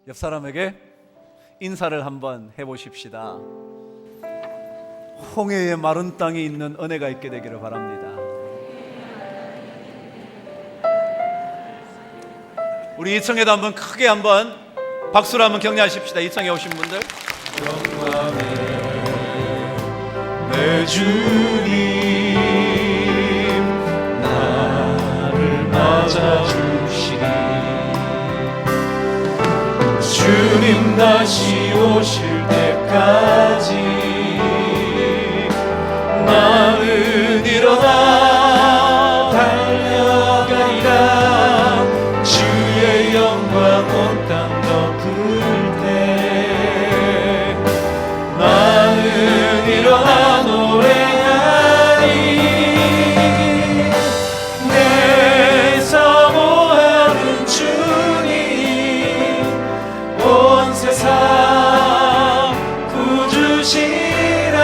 옆 사람에게 인사를 한번 해보십시다. 홍해의 마른 땅에 있는 은혜가 있게 되기를 바랍니다. 우리 이청에도 한번 크게 한번 박수로 한번 격려하십시다. 이청에 오신 분들, 내 주님 나를 맞아주시니 주님 다시 오실 때까지 나는 일어나 달려가리라. 주의 영광 온 땅 덮을 때 나는 일어나 노래하리. 내 사모하는 주님 온 세상 구주시라.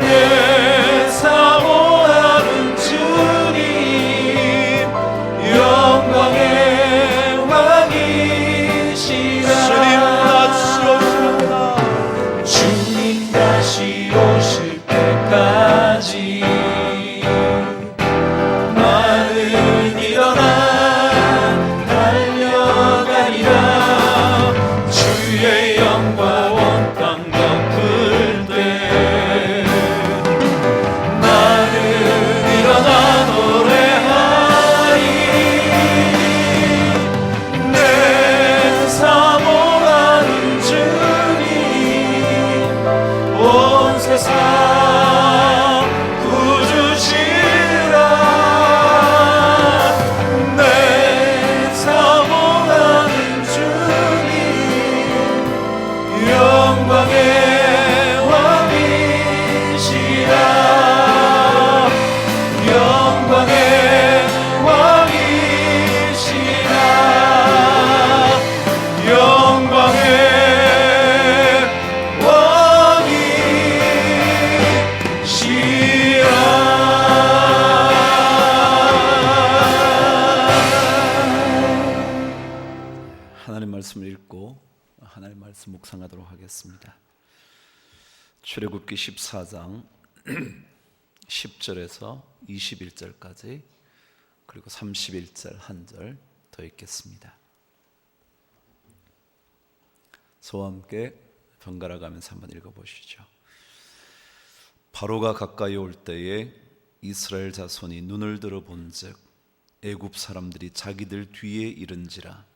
내 사모하는 주님 영광의 왕이시라. 주님 다시 오실 때까지 나는 일어나 달려가리라. 주의 영광 온 땅 덮을 때 나는 일어나 노래하리. 내 사모하는 주님 온 세상 구주시라. 내 사모하는 주님 영광의 왕이시라. 영광의 왕이시라. 영광의 하나님 말씀을 읽고 하나님 말씀 묵상하도록 하겠습니다. 출애굽기 14장 10절에서 21절까지 그리고 31절 한 절 더 읽겠습니다. 저와 함께 번갈아 가면서 한번 읽어보시죠. 바로가 가까이 올 때에 이스라엘 자손이 눈을 들어 본즉 애굽 사람들이 자기들 뒤에 이른지라.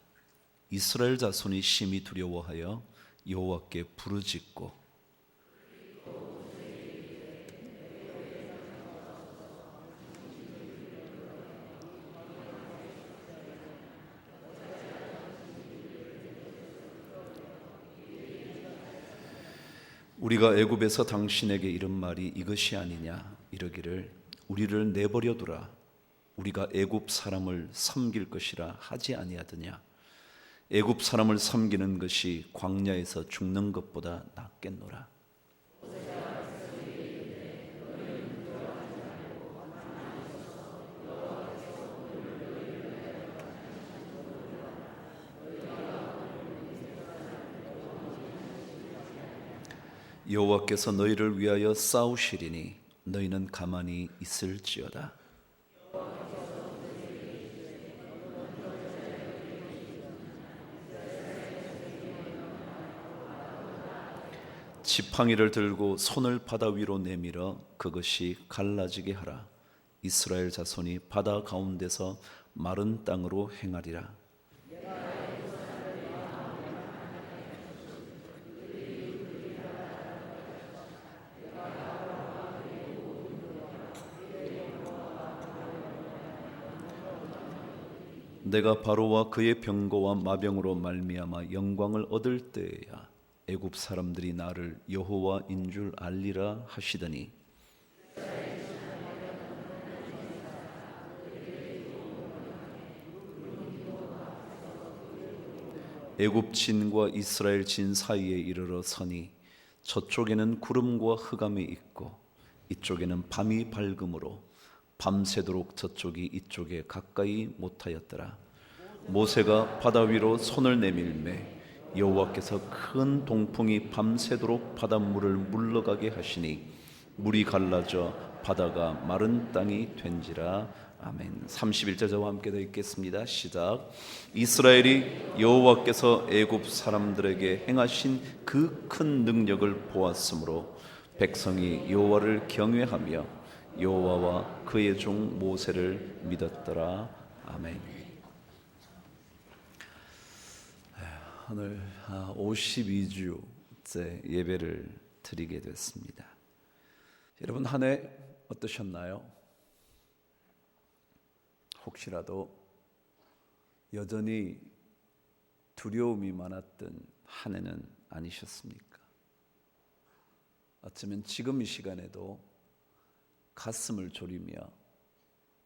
이스라엘 자손이 심히 두려워하여 여호와께 부르짖고 우리가 애굽에서 당신에게 이른 말이 이것이 아니냐 이르기를 우리를 내버려 두라. 우리가 애굽 사람을 섬길 것이라 하지 아니하더냐. 애굽 사람을 섬기는 것이 광야에서 죽는 것보다 낫겠노라. 여호와께서 너희를 위하여 싸우시리니 너희는 가만히 있을지어다. 지팡이를 들고 손을 바다 위로 내밀어 그것이 갈라지게 하라. 이스라엘 자손이 바다 가운데서 마른 땅으로 행하리라. 내가 바로와 그의 병거와 마병으로 말미암아 영광을 얻을 때에야 애굽 사람들이 나를 여호와인 줄 알리라 하시더니 애굽 진과 이스라엘 진 사이에 이르러 서니 저쪽에는 구름과 흑암이 있고 이쪽에는 밤이 밝음으로 밤새도록 저쪽이 이쪽에 가까이 못하였더라. 모세가 바다 위로 손을 내밀매 여호와께서 큰 동풍이 밤새도록 바닷물을 물러가게 하시니 물이 갈라져 바다가 마른 땅이 된지라. 아멘. 31절 저와 함께 더 읽겠습니다. 시작. 이스라엘이 여호와께서 애굽 사람들에게 행하신 그 큰 능력을 보았으므로 백성이 여호와를 경외하며 여호와와 그의 종 모세를 믿었더라. 아멘. 오늘 52주째 예배를 드리게 됐습니다. 여러분 한 해 어떠셨나요? 혹시라도 여전히 두려움이 많았던 한 해는 아니셨습니까? 어쩌면 지금 이 시간에도 가슴을 졸이며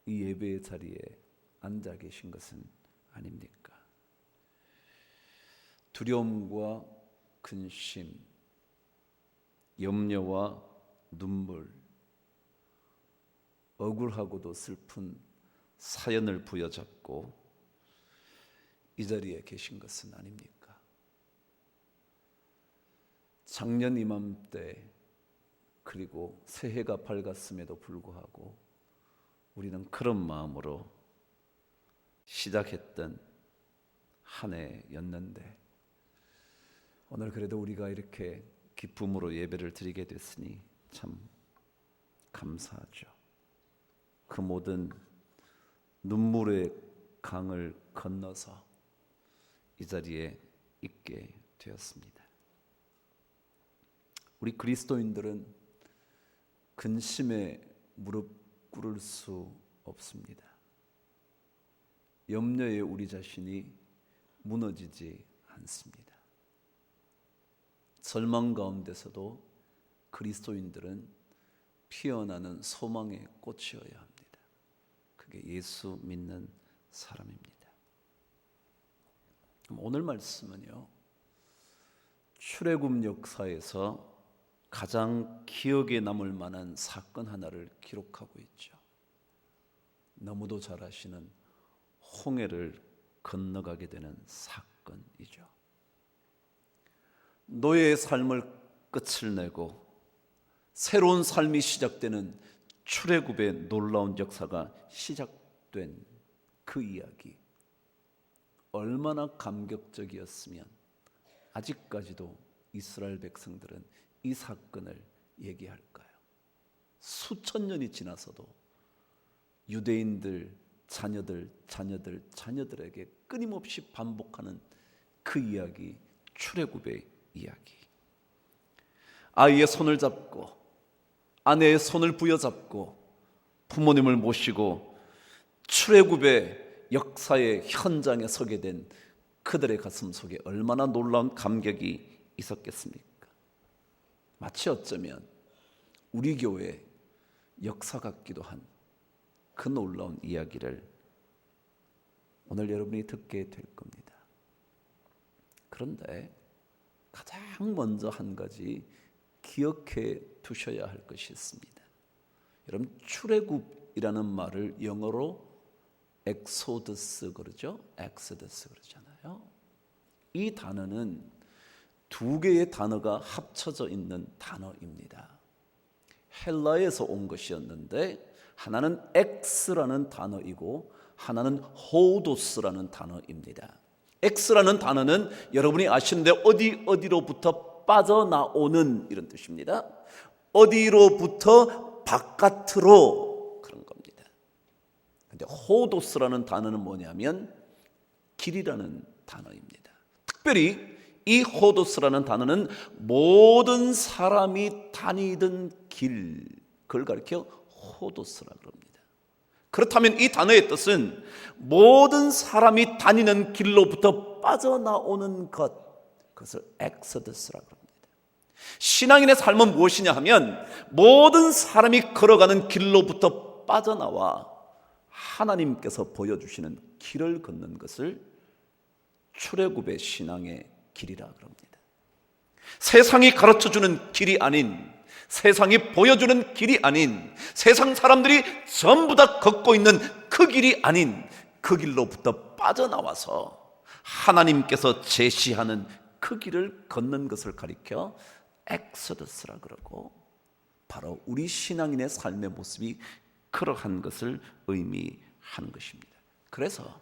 이 예배의 자리에 앉아 계신 것은 아닙니까? 두려움과 근심, 염려와 눈물, 억울하고도 슬픈 사연을 부여잡고 이 자리에 계신 것은 아닙니까? 작년 이맘때 그리고 새해가 밝았음에도 불구하고 우리는 그런 마음으로 시작했던 한 해였는데 오늘 그래도 우리가 이렇게 기쁨으로 예배를 드리게 됐으니 참 감사하죠. 그 모든 눈물의 강을 건너서 이 자리에 있게 되었습니다. 우리 그리스도인들은 근심에 무릎 꿇을 수 없습니다. 염려에 우리 자신이 무너지지 않습니다. 절망 가운데서도 그리스도인들은 피어나는 소망의 꽃이어야 합니다. 그게 예수 믿는 사람입니다. 오늘 말씀은요, 출애굽 역사에서 가장 기억에 남을 만한 사건 하나를 기록하고 있죠. 너무도 잘 아시는 홍해를 건너가게 되는 사건이죠. 노예의 삶을 끝을 내고 새로운 삶이 시작되는 출애굽의 놀라운 역사가 시작된 그 이야기, 얼마나 감격적이었으면 아직까지도 이스라엘 백성들은 이 사건을 얘기할까요? 수천 년이 지나서도 유대인들 자녀들에게 끊임없이 반복하는 그 이야기, 출애굽의 이야기. 아이의 손을 잡고 아내의 손을 부여잡고 부모님을 모시고 출애굽의 역사의 현장에 서게 된 그들의 가슴 속에 얼마나 놀라운 감격이 있었겠습니까? 마치 어쩌면 우리 교회의 역사 같기도 한 그 놀라운 이야기를 오늘 여러분이 듣게 될 겁니다. 그런데 가장 먼저 한 가지 기억해 두셔야 할 것이 있습니다. 여러분, 출애굽이라는 말을 영어로 엑소더스 그러죠? 엑소더스 그러잖아요. 이 단어는 두 개의 단어가 합쳐져 있는 단어입니다. 헬라에서 온 것이었는데 하나는 엑스라는 단어이고 하나는 호도스라는 단어입니다. 엑스라는 단어는 여러분이 아시는데 어디로부터 빠져나오는 이런 뜻입니다. 어디로부터 바깥으로 그런 겁니다. 근데 호도스라는 단어는 뭐냐면 길이라는 단어입니다. 특별히 이 호도스라는 단어는 모든 사람이 다니던 길, 그걸 가리켜 호도스라 그럽니다. 그렇다면 이 단어의 뜻은 모든 사람이 다니는 길로부터 빠져나오는 것, 그것을 엑소더스라고 합니다. 신앙인의 삶은 무엇이냐 하면 모든 사람이 걸어가는 길로부터 빠져나와 하나님께서 보여주시는 길을 걷는 것을 출애굽의 신앙의 길이라 그럽니다. 세상이 가르쳐주는 길이 아닌, 세상이 보여주는 길이 아닌, 세상 사람들이 전부 다 걷고 있는 그 길이 아닌 그 길로부터 빠져나와서 하나님께서 제시하는 그 길을 걷는 것을 가리켜 엑소더스라 그러고, 바로 우리 신앙인의 삶의 모습이 그러한 것을 의미하는 것입니다. 그래서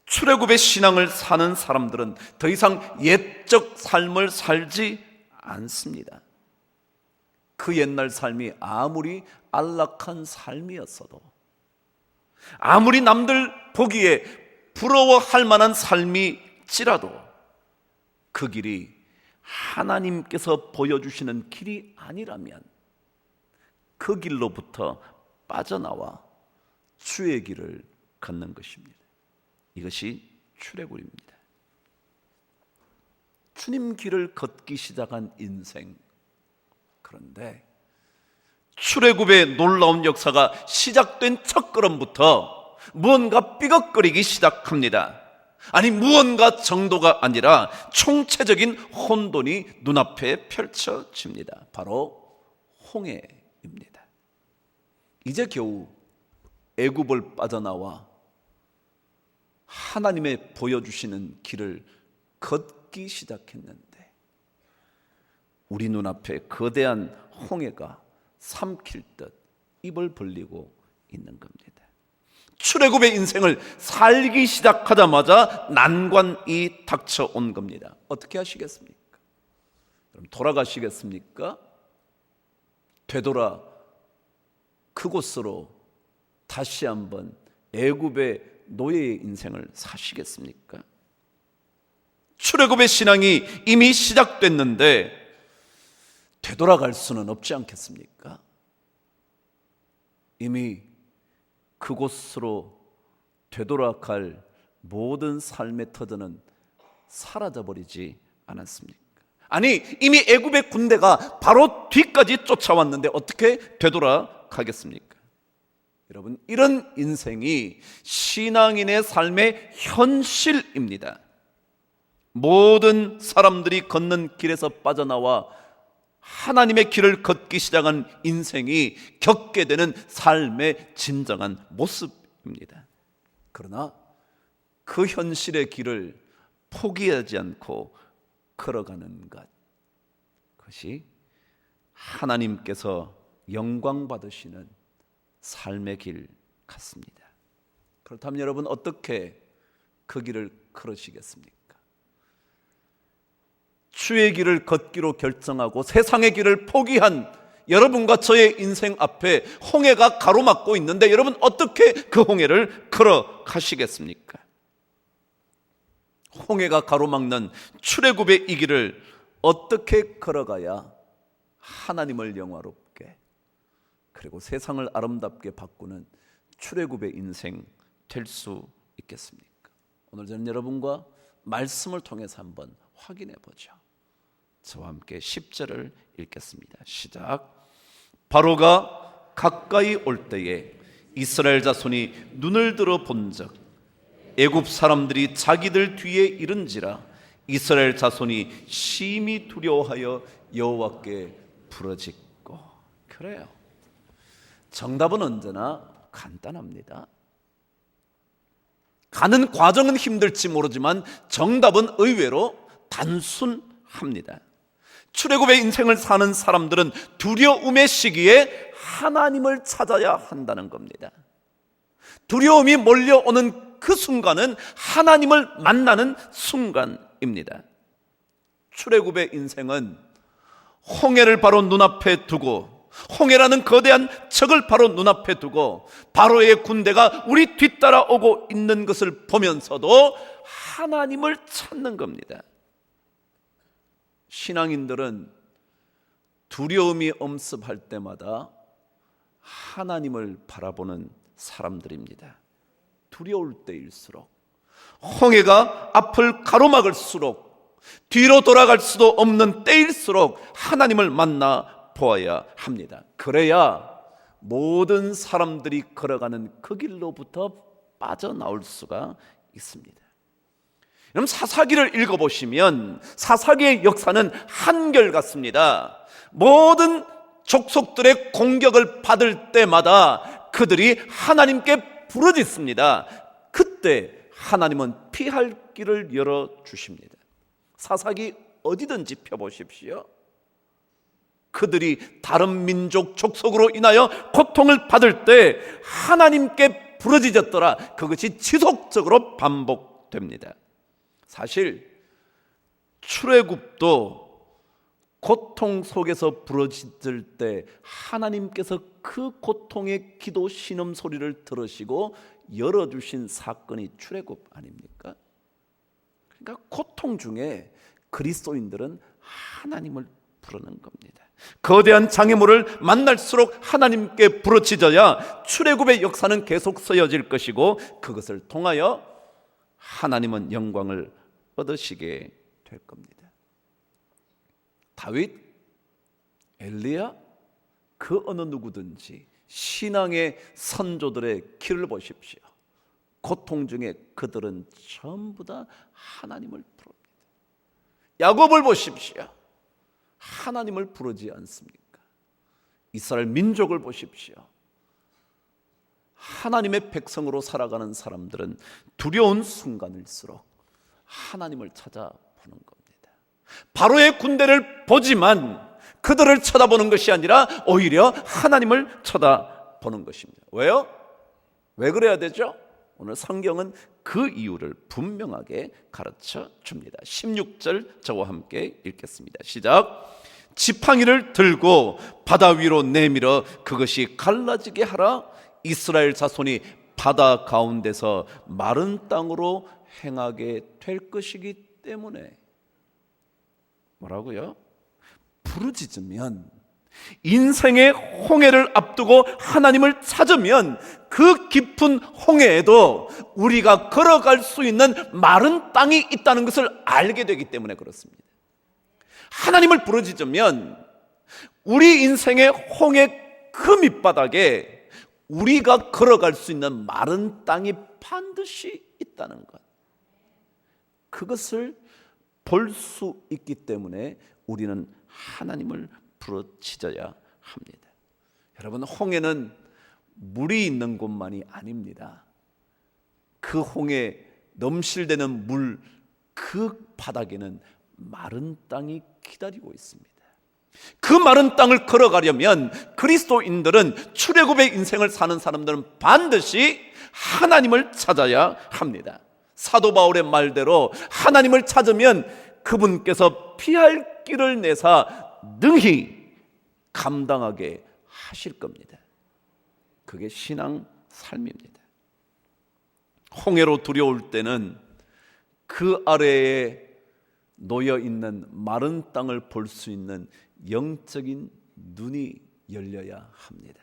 출애굽의 신앙을 사는 사람들은 더 이상 옛적 삶을 살지 않습니다. 그 옛날 삶이 아무리 안락한 삶이었어도, 아무리 남들 보기에 부러워할 만한 삶이지라도 그 길이 하나님께서 보여주시는 길이 아니라면 그 길로부터 빠져나와 주의 길을 걷는 것입니다. 이것이 출애굽입니다. 주님 길을 걷기 시작한 인생. 그런데 출애굽의 놀라운 역사가 시작된 첫 걸음부터 무언가 삐걱거리기 시작합니다. 아니, 무언가 정도가 아니라 총체적인 혼돈이 눈앞에 펼쳐집니다. 바로 홍해입니다. 이제 겨우 애굽을 빠져나와 하나님의 보여주시는 길을 걷기 시작했는데 우리 눈앞에 거대한 홍해가 삼킬 듯 입을 벌리고 있는 겁니다. 출애굽의 인생을 살기 시작하자마자 난관이 닥쳐온 겁니다. 어떻게 하시겠습니까? 그럼 돌아가시겠습니까? 되돌아 그곳으로 다시 한번 애굽의 노예의 인생을 사시겠습니까? 출애굽의 신앙이 이미 시작됐는데 되돌아갈 수는 없지 않겠습니까? 이미 그곳으로 되돌아갈 모든 삶의 터전은 사라져버리지 않았습니까? 아니, 이미 애굽의 군대가 바로 뒤까지 쫓아왔는데 어떻게 되돌아가겠습니까? 여러분, 이런 인생이 신앙인의 삶의 현실입니다. 모든 사람들이 걷는 길에서 빠져나와 하나님의 길을 걷기 시작한 인생이 겪게 되는 삶의 진정한 모습입니다. 그러나 그 현실의 길을 포기하지 않고 걸어가는 것, 그것이 하나님께서 영광 받으시는 삶의 길 같습니다. 그렇다면 여러분, 어떻게 그 길을 걸으시겠습니까? 주의 길을 걷기로 결정하고 세상의 길을 포기한 여러분과 저의 인생 앞에 홍해가 가로막고 있는데 여러분, 어떻게 그 홍해를 걸어가시겠습니까? 홍해가 가로막는 출애굽의 이 길을 어떻게 걸어가야 하나님을 영화롭게, 그리고 세상을 아름답게 바꾸는 출애굽의 인생 될 수 있겠습니까? 오늘 저는 여러분과 말씀을 통해서 한번 확인해 보죠. 저와 함께 10절을 읽겠습니다. 시작. 바로가 가까이 올 때에 이스라엘 자손이 눈을 들어 본즉 애굽 사람들이 자기들 뒤에 이른지라 이스라엘 자손이 심히 두려워하여 여호와께 부르짖고. 그래요, 정답은 언제나 간단합니다. 가는 과정은 힘들지 모르지만 정답은 의외로 단순합니다. 출애굽의 인생을 사는 사람들은 두려움의 시기에 하나님을 찾아야 한다는 겁니다. 두려움이 몰려오는 그 순간은 하나님을 만나는 순간입니다. 출애굽의 인생은 홍해를 바로 눈앞에 두고, 홍해라는 거대한 적을 바로 눈앞에 두고 바로의 군대가 우리 뒤따라 오고 있는 것을 보면서도 하나님을 찾는 겁니다. 신앙인들은 두려움이 엄습할 때마다 하나님을 바라보는 사람들입니다. 두려울 때일수록, 홍해가 앞을 가로막을수록, 뒤로 돌아갈 수도 없는 때일수록 하나님을 만나 보아야 합니다. 그래야 모든 사람들이 걸어가는 그 길로부터 빠져나올 수가 있습니다. 여러분, 사사기를 읽어보시면 사사기의 역사는 한결같습니다. 모든 족속들의 공격을 받을 때마다 그들이 하나님께 부르짖습니다. 그때 하나님은 피할 길을 열어주십니다. 사사기 어디든지 펴보십시오. 그들이 다른 민족 족속으로 인하여 고통을 받을 때 하나님께 부르짖었더라. 그것이 지속적으로 반복됩니다. 사실 출애굽도 고통 속에서 부르짖을 때 하나님께서 그 고통의 기도 신음 소리를 들으시고 열어주신 사건이 출애굽 아닙니까? 그러니까 고통 중에 그리스도인들은 하나님을 부르는 겁니다. 거대한 장애물을 만날수록 하나님께 부르짖어야 출애굽의 역사는 계속 쓰여질 것이고 그것을 통하여 하나님은 영광을 얻으시게 될 겁니다. 다윗, 엘리야, 그 어느 누구든지 신앙의 선조들의 길을 보십시오. 고통 중에 그들은 전부 다 하나님을 부릅니다. 야곱을 보십시오. 하나님을 부르지 않습니까? 이스라엘 민족을 보십시오. 하나님의 백성으로 살아가는 사람들은 두려운 순간일수록 하나님을 찾아보는 겁니다. 바로의 군대를 보지만 그들을 쳐다보는 것이 아니라 오히려 하나님을 쳐다보는 것입니다. 왜요? 왜 그래야 되죠? 오늘 성경은 그 이유를 분명하게 가르쳐 줍니다. 16절 저와 함께 읽겠습니다. 시작. 지팡이를 들고 바다 위로 내밀어 그것이 갈라지게 하라. 이스라엘 자손이 바다 가운데서 마른 땅으로 행하게 될 것이기 때문에. 뭐라고요? 부르짖으면, 인생의 홍해를 앞두고 하나님을 찾으면 그 깊은 홍해에도 우리가 걸어갈 수 있는 마른 땅이 있다는 것을 알게 되기 때문에 그렇습니다. 하나님을 부르짖으면 우리 인생의 홍해 그 밑바닥에 우리가 걸어갈 수 있는 마른 땅이 반드시 있다는 것, 그것을 볼 수 있기 때문에 우리는 하나님을 부르짖어야 합니다. 여러분, 홍해는 물이 있는 곳만이 아닙니다. 그 홍해 넘실대는 물 그 바닥에는 마른 땅이 기다리고 있습니다. 그 마른 땅을 걸어가려면 그리스도인들은, 출애굽의 인생을 사는 사람들은 반드시 하나님을 찾아야 합니다. 사도 바울의 말대로 하나님을 찾으면 그분께서 피할 길을 내사 능히 감당하게 하실 겁니다. 그게 신앙 삶입니다. 홍해로 두려울 때는 그 아래에 놓여 있는 마른 땅을 볼 수 있는 영적인 눈이 열려야 합니다.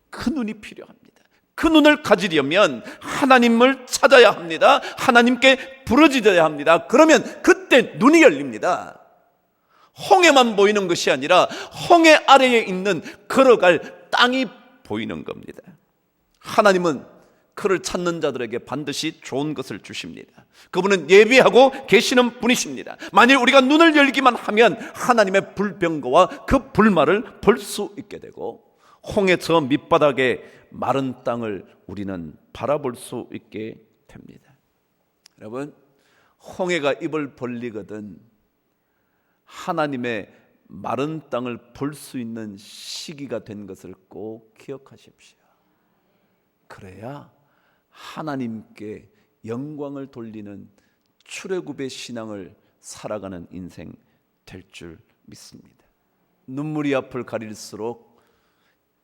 그 눈이 필요합니다. 그 눈을 가지려면 하나님을 찾아야 합니다. 하나님께 부르짖어야 합니다. 그러면 그때 눈이 열립니다. 홍해만 보이는 것이 아니라 홍해 아래에 있는 걸어갈 땅이 보이는 겁니다. 하나님은 그를 찾는 자들에게 반드시 좋은 것을 주십니다. 그분은 예비하고 계시는 분이십니다. 만일 우리가 눈을 열기만 하면 하나님의 불병거와 그 불말을 볼 수 있게 되고, 홍해 저 밑바닥에 마른 땅을 우리는 바라볼 수 있게 됩니다. 여러분, 홍해가 입을 벌리거든 하나님의 마른 땅을 볼 수 있는 시기가 된 것을 꼭 기억하십시오. 그래야 하나님께 영광을 돌리는 출애굽의 신앙을 살아가는 인생 될 줄 믿습니다. 눈물이 앞을 가릴수록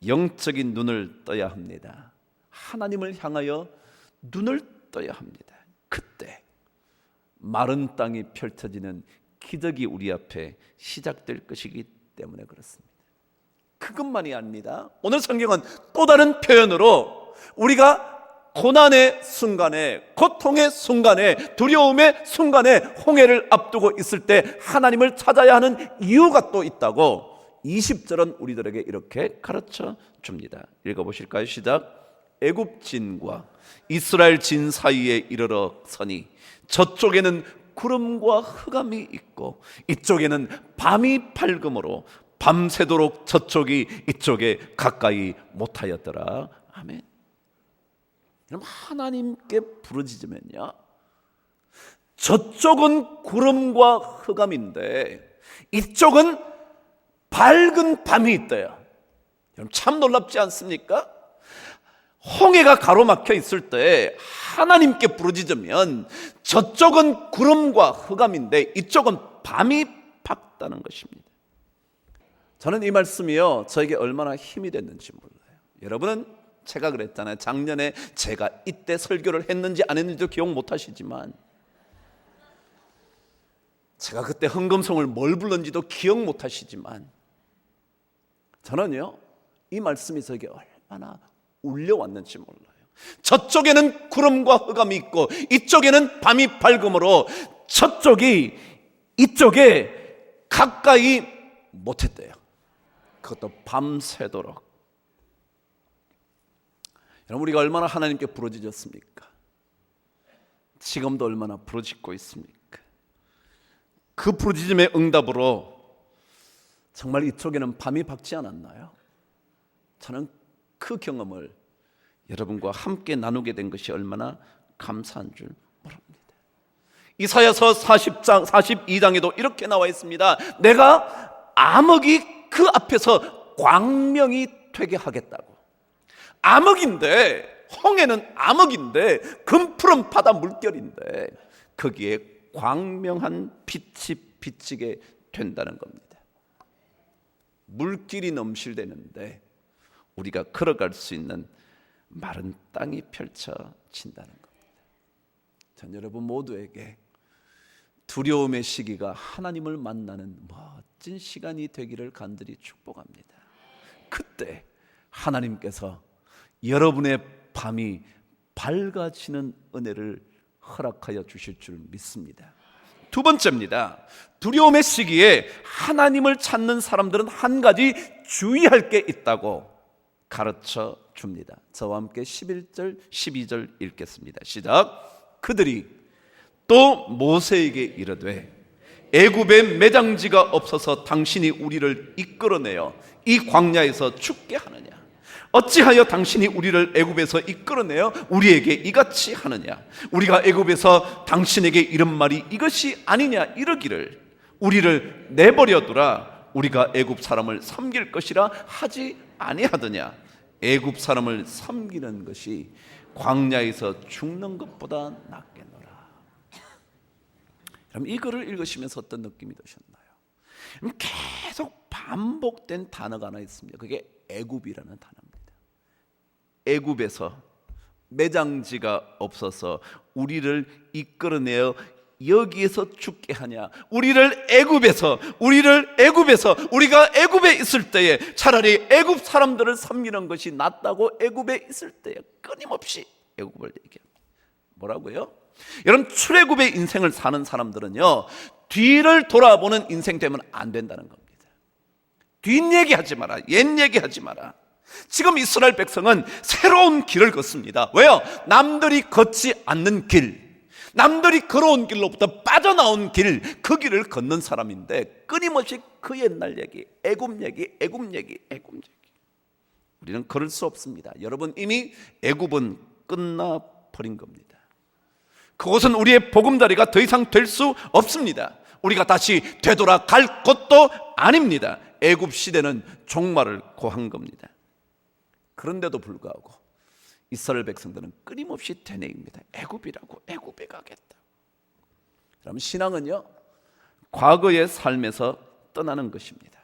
영적인 눈을 떠야 합니다. 하나님을 향하여 눈을 떠야 합니다. 그때 마른 땅이 펼쳐지는 기적이 우리 앞에 시작될 것이기 때문에 그렇습니다. 그것만이 아닙니다. 오늘 성경은 또 다른 표현으로 우리가 고난의 순간에, 고통의 순간에, 두려움의 순간에 홍해를 앞두고 있을 때 하나님을 찾아야 하는 이유가 또 있다고 20절은 우리들에게 이렇게 가르쳐 줍니다. 읽어보실까요? 시작. 애굽 진과 이스라엘 진 사이에 이르러 서니 저쪽에는 구름과 흑암이 있고 이쪽에는 밤이 밝음으로 밤새도록 저쪽이 이쪽에 가까이 못하였더라. 아멘. 여러분, 하나님께 부르짖으면요, 저쪽은 구름과 흑암인데 이쪽은 밝은 밤이 있대요. 여러분, 참 놀랍지 않습니까? 홍해가 가로막혀 있을 때 하나님께 부르짖으면 저쪽은 구름과 흑암인데 이쪽은 밤이 밝다는 것입니다. 저는 이 말씀이요, 저에게 얼마나 힘이 됐는지 몰라요. 여러분은 제가 그랬잖아요. 작년에 제가 이때 설교를 했는지 안 했는지도 기억 못 하시지만, 제가 그때 헌금송을 뭘 불렀는지도 기억 못 하시지만, 저는요, 이 말씀이 저에게 얼마나 울려왔는지 몰라요. 저쪽에는 구름과 흑암이 있고 이쪽에는 밤이 밝음으로 저쪽이 이쪽에 가까이 못했대요. 그것도 밤새도록. 여러분, 우리가 얼마나 하나님께 부르짖었습니까? 지금도 얼마나 부르짖고 있습니까? 그 부르짖음의 응답으로 정말 이쪽에는 밤이 밝지 않았나요? 저는 그 경험을 여러분과 함께 나누게 된 것이 얼마나 감사한 줄 모릅니다. 이사야서 42장에도 이렇게 나와 있습니다. 내가 암흑이 그 앞에서 광명이 되게 하겠다고. 암흑인데, 홍해는 암흑인데, 금푸른 바다 물결인데 거기에 광명한 빛이 비치게 된다는 겁니다. 물길이 넘실대는데 우리가 걸어갈 수 있는 마른 땅이 펼쳐진다는 겁니다. 전 여러분 모두에게 두려움의 시기가 하나님을 만나는 멋진 시간이 되기를 간절히 축복합니다. 그때 하나님께서 여러분의 밤이 밝아지는 은혜를 허락하여 주실 줄 믿습니다. 두 번째입니다. 두려움의 시기에 하나님을 찾는 사람들은 한 가지 주의할 게 있다고 가르쳐 줍니다. 저와 함께 11절 12절 읽겠습니다. 시작. 그들이 또 모세에게 이르되 애굽에 매장지가 없어서 당신이 우리를 이끌어내어 이 광야에서 죽게 하느냐? 어찌하여 당신이 우리를 애굽에서 이끌어내어 우리에게 이같이 하느냐? 우리가 애굽에서 당신에게 이런 말이 이것이 아니냐 이르기를 우리를 내버려두라, 우리가 애굽 사람을 섬길 것이라 하지 아니하더냐? 애굽 사람을 섬기는 것이 광야에서 죽는 것보다 낫겠노라. 그럼 이 글을 읽으시면서 어떤 느낌이 드셨나요? 계속 반복된 단어가 하나 있습니다. 그게 애굽이라는 단어입니다. 애굽에서 매장지가 없어서 우리를 이끌어내어 여기에서 죽게 하냐? 우리가 애굽에 있을 때에 차라리 애굽 사람들을 섬기는 것이 낫다고 애굽에 있을 때에 끊임없이 애굽을 얘기합니다. 뭐라고요? 여러분, 출애굽의 인생을 사는 사람들은요, 뒤를 돌아보는 인생 되면 안 된다는 겁니다. 뒷얘기하지 마라, 옛얘기하지 마라. 지금 이스라엘 백성은 새로운 길을 걷습니다. 왜요? 남들이 걷지 않는 길, 남들이 걸어온 길로부터 빠져나온 길, 그 길을 걷는 사람인데 끊임없이 그 옛날 얘기, 애굽 얘기. 우리는 그럴 수 없습니다. 여러분, 이미 애굽은 끝나버린 겁니다. 그곳은 우리의 보금자리가 더 이상 될 수 없습니다. 우리가 다시 되돌아갈 것도 아닙니다. 애굽 시대는 종말을 고한 겁니다. 그런데도 불구하고 이스라엘 백성들은 끊임없이 되뇌입니다. 애굽이라고, 애굽에 가겠다. 그럼 신앙은요, 과거의 삶에서 떠나는 것입니다.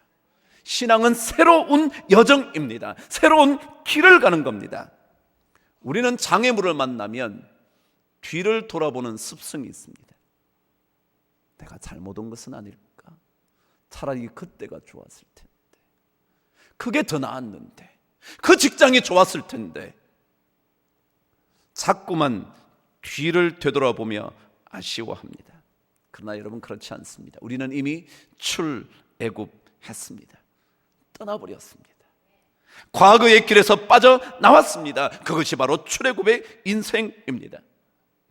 신앙은 새로운 여정입니다. 새로운 길을 가는 겁니다. 우리는 장애물을 만나면 뒤를 돌아보는 습성이 있습니다. 내가 잘못 온 것은 아닐까? 차라리 그때가 좋았을 텐데, 그게 더 나았는데, 그 직장이 좋았을 텐데, 자꾸만 뒤를 되돌아보며 아쉬워합니다. 그러나 여러분, 그렇지 않습니다. 우리는 이미 출애굽했습니다. 떠나버렸습니다. 과거의 길에서 빠져나왔습니다. 그것이 바로 출애굽의 인생입니다.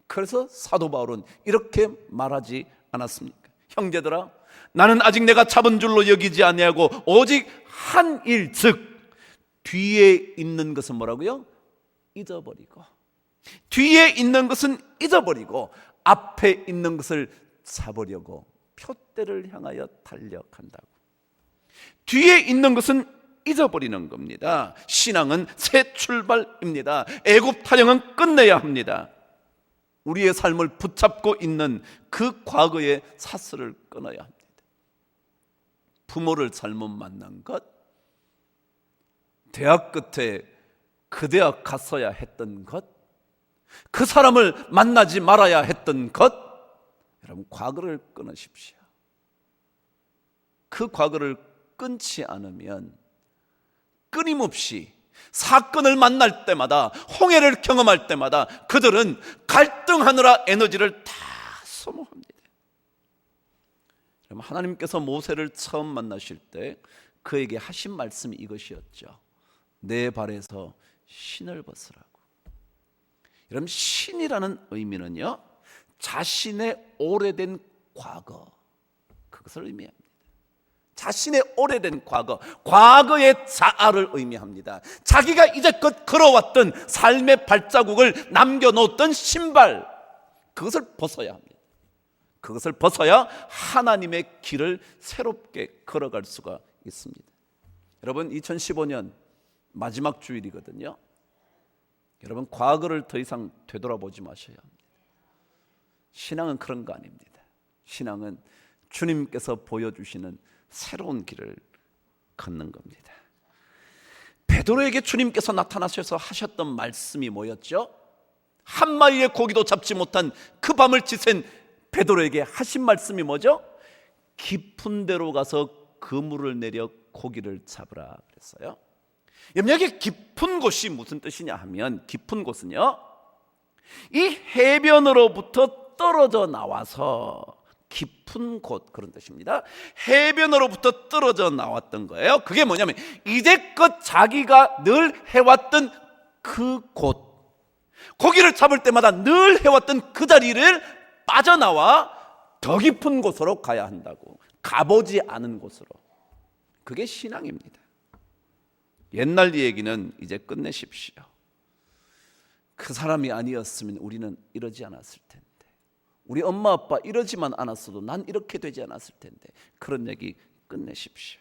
그래서 사도 바울은 이렇게 말하지 않았습니까? 형제들아, 나는 아직 내가 잡은 줄로 여기지 아니하고 오직 한 일, 즉 뒤에 있는 것은 뭐라고요? 잊어버리고 뒤에 있는 것은 잊어버리고 앞에 있는 것을 잡으려고 표대를 향하여 달려간다고. 뒤에 있는 것은 잊어버리는 겁니다. 신앙은 새 출발입니다. 애굽 타령은 끝내야 합니다. 우리의 삶을 붙잡고 있는 그 과거의 사슬을 끊어야 합니다. 부모를 잘못 만난 것, 대학 끝에 그 대학 갔어야 했던 것, 그 사람을 만나지 말아야 했던 것, 여러분 과거를 끊으십시오. 그 과거를 끊지 않으면 끊임없이 사건을 만날 때마다, 홍해를 경험할 때마다 그들은 갈등하느라 에너지를 다 소모합니다. 하나님께서 모세를 처음 만나실 때 그에게 하신 말씀이 이것이었죠. 내 발에서 신을 벗으라고. 여러분, 신이라는 의미는요, 자신의 오래된 과거, 그것을 의미합니다. 자신의 오래된 과거, 과거의 자아를 의미합니다. 자기가 이제껏 걸어왔던 삶의 발자국을 남겨놓았던 신발, 그것을 벗어야 합니다. 그것을 벗어야 하나님의 길을 새롭게 걸어갈 수가 있습니다. 여러분, 2015년 마지막 주일이거든요. 여러분, 과거를 더 이상 되돌아보지 마셔야 합니다. 신앙은 그런 거 아닙니다. 신앙은 주님께서 보여주시는 새로운 길을 걷는 겁니다. 베드로에게 주님께서 나타나셔서 하셨던 말씀이 뭐였죠? 한 마리의 고기도 잡지 못한 그 밤을 지샌 베드로에게 하신 말씀이 뭐죠? 깊은 데로 가서 그물을 내려 고기를 잡으라 그랬어요. 여기 깊은 곳이 무슨 뜻이냐 하면, 깊은 곳은요, 이 해변으로부터 떨어져 나와서 깊은 곳, 그런 뜻입니다. 해변으로부터 떨어져 나왔던 거예요. 그게 뭐냐면 이제껏 자기가 늘 해왔던 그 곳, 고기를 잡을 때마다 늘 해왔던 그 자리를 빠져나와 더 깊은 곳으로 가야 한다고. 가보지 않은 곳으로. 그게 신앙입니다. 옛날 얘기는 이제 끝내십시오. 그 사람이 아니었으면 우리는 이러지 않았을 텐데, 우리 엄마 아빠 이러지만 않았어도 난 이렇게 되지 않았을 텐데, 그런 얘기 끝내십시오.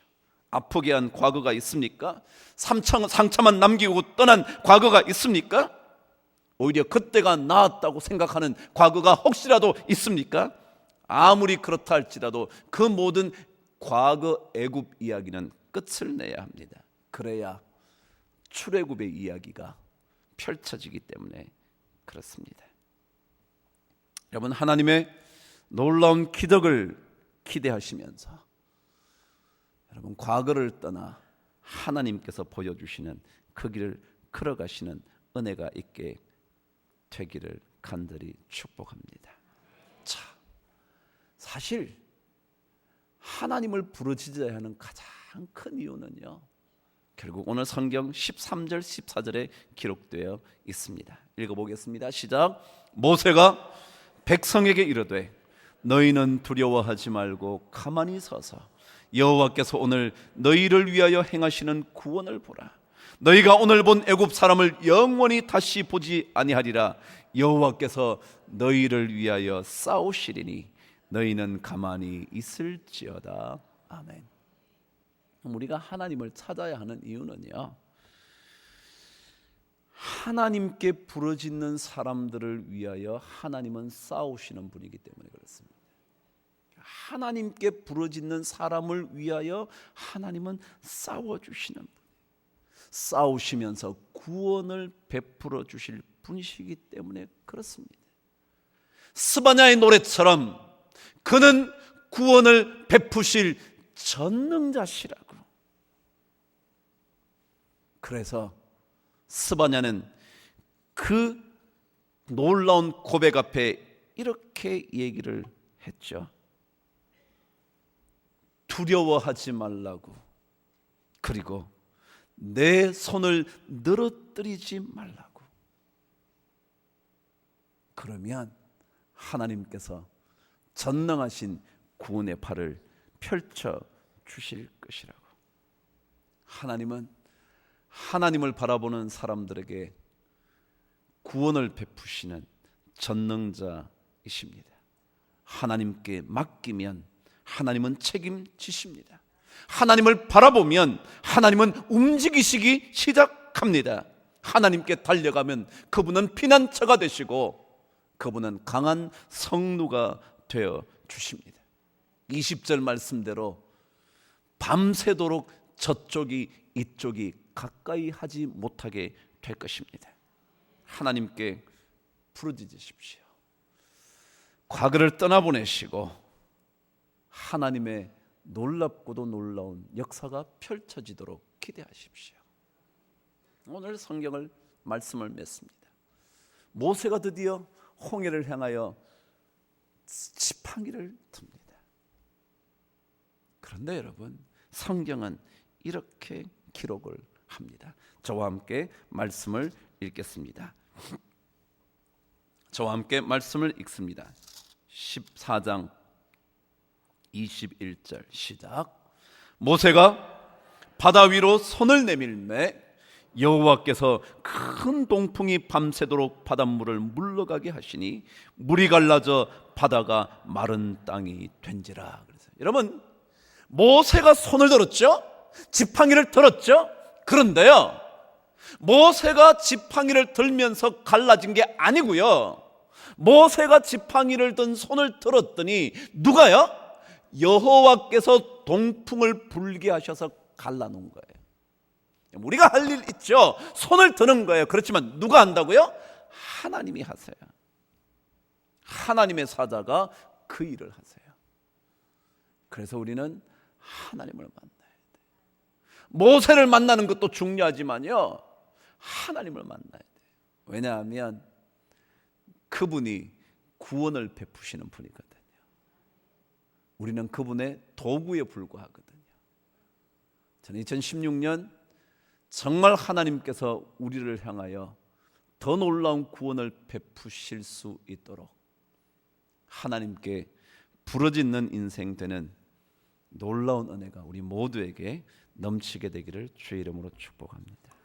아프게 한 과거가 있습니까? 상처만 남기고 떠난 과거가 있습니까? 오히려 그때가 나았다고 생각하는 과거가 혹시라도 있습니까? 아무리 그렇다 할지라도 그 모든 과거 애굽 이야기는 끝을 내야 합니다. 그래야 출애굽의 이야기가 펼쳐지기 때문에 그렇습니다. 여러분, 하나님의 놀라운 기적을 기대하시면서 여러분, 과거를 떠나 하나님께서 보여주시는 그 길을 걸어가시는 은혜가 있게 되기를 간절히 축복합니다. 자, 사실 하나님을 부르짖어야 하는 가장 큰 이유는요, 결국 오늘 성경 13절 14절에 기록되어 있습니다. 읽어보겠습니다. 시작. 모세가 백성에게 이르되 너희는 두려워하지 말고 가만히 서서 여호와께서 오늘 너희를 위하여 행하시는 구원을 보라. 너희가 오늘 본 애굽 사람을 영원히 다시 보지 아니하리라. 여호와께서 너희를 위하여 싸우시리니 너희는 가만히 있을지어다. 아멘. 우리가 하나님을 찾아야 하는 이유는요, 하나님께 부르짖는 사람들을 위하여 하나님은 싸우시는 분이기 때문에 그렇습니다. 하나님께 부르짖는 사람을 위하여 하나님은 싸워주시는 분, 싸우시면서 구원을 베풀어 주실 분이시기 때문에 그렇습니다. 스바냐의 노래처럼 그는 구원을 베푸실 전능자시라고. 그래서 스바냐는 그 놀라운 고백 앞에 이렇게 얘기를 했죠. 두려워하지 말라고, 그리고 내 손을 늘어뜨리지 말라고. 그러면 하나님께서 전능하신 구원의 팔을 펼쳐 주실 것이라고. 하나님은 하나님을 바라보는 사람들에게 구원을 베푸시는 전능자이십니다. 하나님께 맡기면 하나님은 책임지십니다. 하나님을 바라보면 하나님은 움직이시기 시작합니다. 하나님께 달려가면 그분은 피난처가 되시고 그분은 강한 성루가 되어 주십니다. 20절 말씀대로 밤새도록 저쪽이 이쪽이 가까이 하지 못하게 될 것입니다. 하나님께 부르짖으십시오. 과거를 떠나보내시고 하나님의 놀랍고도 놀라운 역사가 펼쳐지도록 기대하십시오. 오늘 성경을 말씀을 맺습니다. 모세가 드디어 홍해를 향하여 지팡이를 듭니다. 그런데 여러분, 성경은 이렇게 기록을 합니다. 저와 함께 말씀을 읽겠습니다. 저와 함께 말씀을 읽습니다. 14장 21절 시작. 모세가 바다 위로 손을 내밀매 여호와께서 큰 동풍이 밤새도록 바닷물을 물러가게 하시니 물이 갈라져 바다가 마른 땅이 된지라. 그래서 여러분, 모세가 손을 들었죠? 지팡이를 들었죠? 그런데요, 모세가 지팡이를 들면서 갈라진 게 아니고요, 모세가 지팡이를 든 손을 들었더니 누가요? 여호와께서 동풍을 불게 하셔서 갈라놓은 거예요. 우리가 할 일 있죠. 손을 드는 거예요. 그렇지만 누가 한다고요? 하나님이 하세요. 하나님의 사자가 그 일을 하세요. 그래서 우리는 하나님을 만나야 돼요. 모세를 만나는 것도 중요하지만요, 하나님을 만나야 돼요. 왜냐하면 그분이 구원을 베푸시는 분이거든요. 우리는 그분의 도구에 불과하거든요. 저는 2016년 정말 하나님께서 우리를 향하여 더 놀라운 구원을 베푸실 수 있도록 하나님께 부르짖는 인생 되는 놀라운 은혜가 우리 모두에게 넘치게 되기를 주의 이름으로 축복합니다.